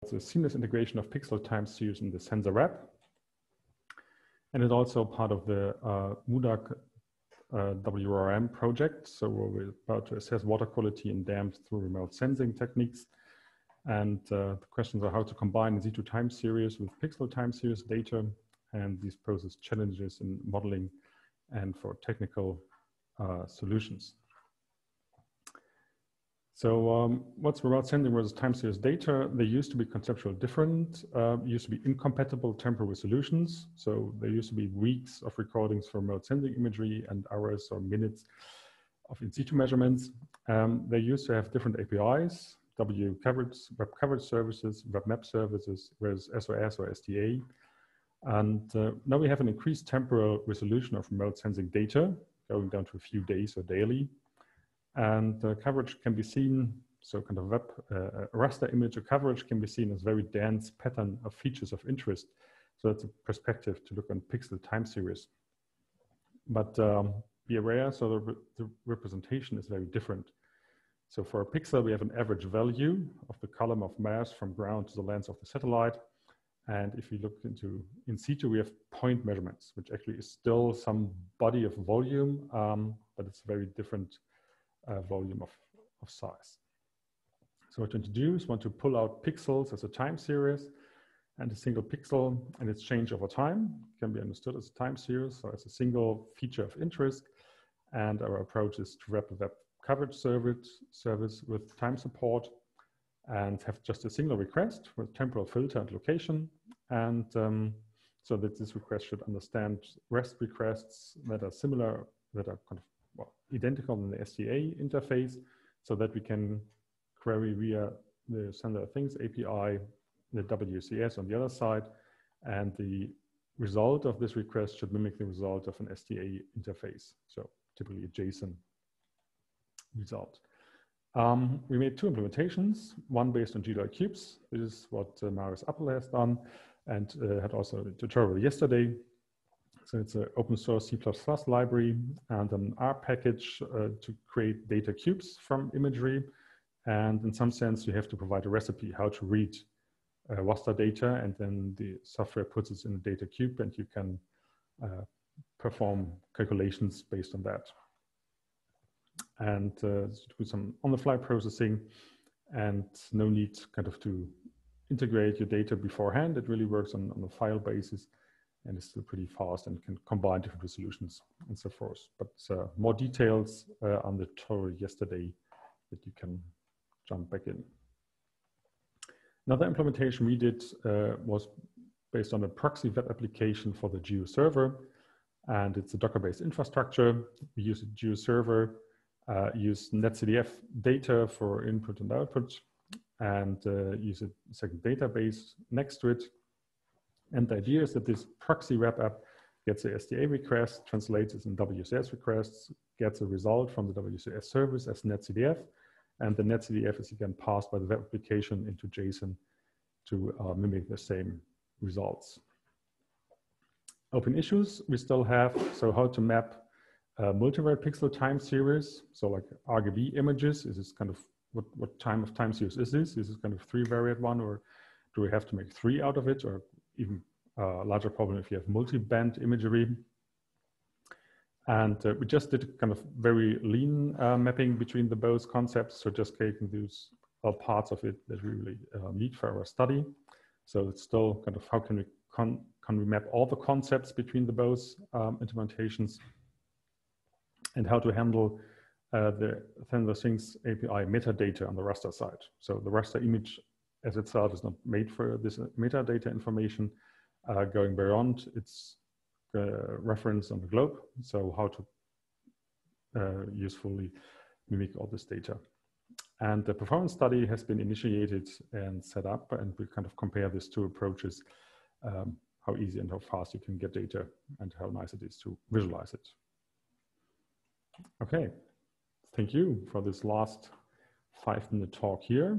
the seamless integration of pixel time series in the sensor wrap. And it's also part of the MuDak-WRM project. So we're about to assess water quality in dams through remote sensing techniques. And the questions are how to combine in-situ time series with pixel time series data. And these poses challenges in modeling and for technical solutions. So what's remote sensing versus time series data? They used to be conceptually different, used to be incompatible temporal solutions. So there used to be weeks of recordings for remote sensing imagery and hours or minutes of in-situ measurements. They used to have different APIs, web coverage services, web map services, whereas SOS or SDA. And now we have an increased temporal resolution of remote sensing data, going down to a few days or daily. And coverage can be seen, so kind of web raster image or coverage can be seen as very dense pattern of features of interest. So that's a perspective to look on pixel time series. But be aware, so the representation is very different. So for a pixel, we have an average value of the column of mass from ground to the lens of the satellite. And if we look into in situ, we have point measurements, which actually is still some body of volume, but it's very different volume of size. So to introduce, want to pull out pixels as a time series, and a single pixel and its change over time can be understood as a time series, so as a single feature of interest. And our approach is to wrap a web coverage service with time support and have just a single request with temporal filter and location. And so that this request should understand REST requests that are similar, that are kind of identical in the SDA interface, so that we can query via the Sender Things API, the WCS on the other side, and the result of this request should mimic the result of an SDA interface, so typically a JSON result. We made two implementations, one based on gdalcubes. This is what Marius Appel has done, and had also a tutorial yesterday. So it's an open source C++ library and an R package to create data cubes from imagery. And in some sense, you have to provide a recipe how to read raster data, and then the software puts it in a data cube, and you can perform calculations based on that. And do some on-the-fly processing, and no need kind of to integrate your data beforehand. It really works on a file basis, and is still pretty fast and can combine different resolutions and so forth. But more details on the tutorial yesterday that you can jump back in. Another implementation we did was based on a proxy web application for the GeoServer, and it's a Docker-based infrastructure. We use a GeoServer, use netcdf data for input and output, and use a second database next to it. And the idea is that this proxy web app gets a SDA request, translates it in WCS requests, gets a result from the WCS service as netcdf, and the netcdf is again passed by the web application into JSON to mimic the same results. Open issues we still have, so how to map multivariate pixel time series, so like RGB images. Is this kind of, what time of time series is this? Is this kind of 3-variate one, or do we have to make 3 out of it, or even a larger problem if you have multi-band imagery? And we just did kind of very lean mapping between the both concepts, so just taking those parts of it that we really need for our study. So it's still kind of how can we map all the concepts between the both implementations, and how to handle the Sender Things API metadata on the raster side. So the raster image as itself is not made for this metadata information. Going beyond its reference on the globe, so how to usefully mimic all this data. And the performance study has been initiated and set up, and we kind of compare these two approaches, how easy and how fast you can get data, and how nice it is to visualize it. Okay, thank you for this last 5-minute talk here.